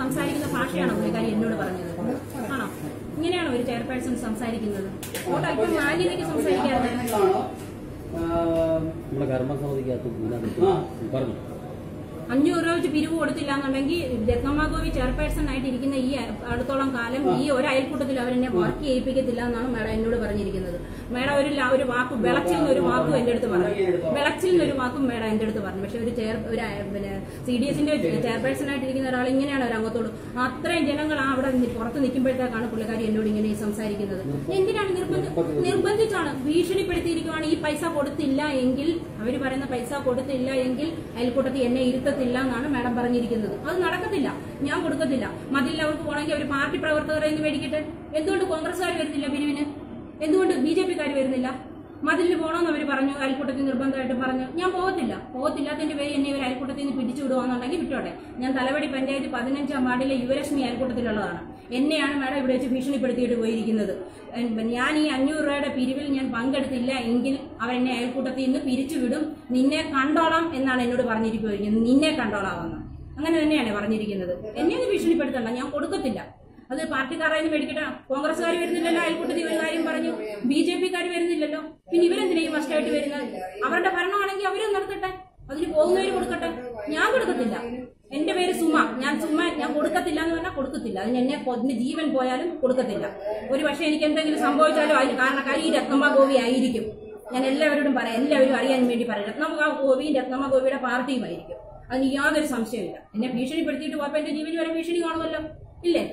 സംസാരിക്കുന്ന ഭാഷയാണോ പുള്ളിക്കാരി എന്നോട് പറഞ്ഞത്? ആണോ? ഇങ്ങനെയാണോ ഒരു ചെയർപേഴ്സൺ സംസാരിക്കുന്നത്? അല്പം മാന്യതയ്ക്ക് സംസാരിക്കാറുണ്ട്. 500 രൂപ വെച്ച് പിരിവ് കൊടുത്തില്ല എന്നുണ്ടെങ്കിൽ രത്നമ്മ ഗോപി ചെയർപേഴ്സൺ ആയിട്ട് ഇരിക്കുന്ന ഈ അടുത്തോളം കാലം ഈ ഒരു അയൽക്കൂട്ടത്തിൽ അവരെന്നെ വർക്ക് ചെയ്യിപ്പിക്കത്തില്ല എന്നാണ് മേഡം എന്നോട് പറഞ്ഞിരിക്കുന്നത്. മേഡം ഒരു വാക്ക് വിളച്ചിൽ നിന്നൊരു വാക്കും എന്റെ അടുത്ത് പറഞ്ഞു. വിളച്ചിൽ നിന്നൊരു വാക്കും മേഡം എന്റെ അടുത്ത് പറഞ്ഞു. പക്ഷെ ഒരു പിന്നെ CDSന്റെ ചെയർപേഴ്സൺ ആയിട്ടിരിക്കുന്ന ഒരാൾ ഇങ്ങനെയാണ് ഒരു അംഗത്തോട് അത്രയും ജനങ്ങൾ അവിടെ പുറത്ത് നിൽക്കുമ്പോഴത്തേക്കാണ് പുള്ളിക്കാരി എന്നോട് ഇങ്ങനെ സംസാരിക്കുന്നത്. എന്തിനാണ് നിർബന്ധിച്ചാണ് ഭീഷണിപ്പെടുത്തിയിരിക്കുവാണ്. ഈ പൈസ കൊടുത്തില്ല എങ്കിൽ അവര് പറയുന്ന പൈസ കൊടുത്തില്ല എങ്കിൽ അയൽക്കൂട്ടത്തിൽ എന്നെ ഇരുത്തത്തില്ല എന്നാണ് മാഡം പറഞ്ഞിരിക്കുന്നത്. അത് നടക്കത്തില്ല, ഞാൻ കൊടുക്കത്തില്ല. മതിൽ അവർക്ക് പോകണമെങ്കിൽ അവർ പാർട്ടി പ്രവർത്തകരെ മേടിക്കട്ടെ. എന്തുകൊണ്ട് കോൺഗ്രസ്സുകാർ വരുന്നില്ല പിരിവിന്? എന്തുകൊണ്ട് BJPക്കാർ വരുന്നില്ല? മതിലിന് പോകണമെന്ന് അവർ പറഞ്ഞു, അയൽക്കൂട്ടത്തിൽ നിർബന്ധമായിട്ട് പറഞ്ഞു. ഞാൻ പോകത്തില്ലാത്തതിന്റെ പേര് എന്നെ ഇവർ അയൽക്കൂട്ടത്തിൽ നിന്ന് പിടിച്ചു വിടുവാന്നുണ്ടെങ്കിൽ വിട്ടോട്ടെ. ഞാൻ തലവടി പഞ്ചായത്ത് 15-ാം വാർഡിലെ യുവലക്ഷ്മി അയൽക്കൂട്ടത്തിലുള്ളതാണ്. എന്നെയാണ് മാഡം ഇവിടെ വെച്ച് ഭീഷണിപ്പെടുത്തിയിട്ട് പോയിരിക്കുന്നത്. ഞാൻ ഈ 500 രൂപയുടെ പിരിവിൽ ഞാൻ പങ്കെടുത്തില്ല എങ്കിൽ അവരെന്നെ അയൽക്കൂട്ടത്തിൽ നിന്ന് പിരിച്ചുവിടും, നിന്നെ കണ്ടോളാം എന്നാണ് എന്നോട് പറഞ്ഞിരിക്കുന്നത്. നിന്നെ കണ്ടോളാമെന്ന് അങ്ങനെ തന്നെയാണ് പറഞ്ഞിരിക്കുന്നത്. എന്നെ ഒന്ന് ഭീഷണിപ്പെടുത്തണ്ട, ഞാൻ കൊടുക്കത്തില്ല. അത് പാർട്ടിക്കാരായാലും മേടിക്കട്ടെ. കോൺഗ്രസ്സുകാർ വരുന്നില്ലല്ലോ അയൽക്കൂട്ടത്തിൽ ഒരു കാര്യം പറഞ്ഞു, BJPക്കാർ വരുന്നില്ലല്ലോ, പിന്നെ ഇവരെന്തിനാ ഫസ്റ്റായിട്ട് വരുന്നത്? അവരുടെ ഭരണമാണെങ്കിൽ അവരും നടത്തട്ടെ, അതിന് പോകുന്നവര് കൊടുക്കട്ടെ. ഞാൻ കൊടുക്കത്തില്ല. എന്റെ പേര് സുമ. ഞാൻ കൊടുക്കത്തില്ല എന്ന് പറഞ്ഞാൽ കൊടുക്കത്തില്ല. അതിന് എന്നെ ജീവൻ പോയാലും കൊടുക്കത്തില്ല. ഒരു പക്ഷെ എനിക്ക് എന്തെങ്കിലും സംഭവിച്ചാലും അതിന് കാരണക്കാരി ഈ രത്നമ്മ ഗോപി ആയിരിക്കും. ഞാൻ എല്ലാവരോടും പറയാം, എല്ലാവരും അറിയാൻ വേണ്ടി പറയാം. രത്നമ്മ ഗോപിയും രത്നമ്മ ഗോപിയുടെ പാർട്ടിയുമായിരിക്കും. അതിന് യാതൊരു സംശയമില്ല. എന്നെ ഭീഷണിപ്പെടുത്തിയിട്ട് പോയപ്പോ എന്റെ ജീവന് വരെ ഭീഷണി കാണുമല്ലോ, ഇല്ലേ?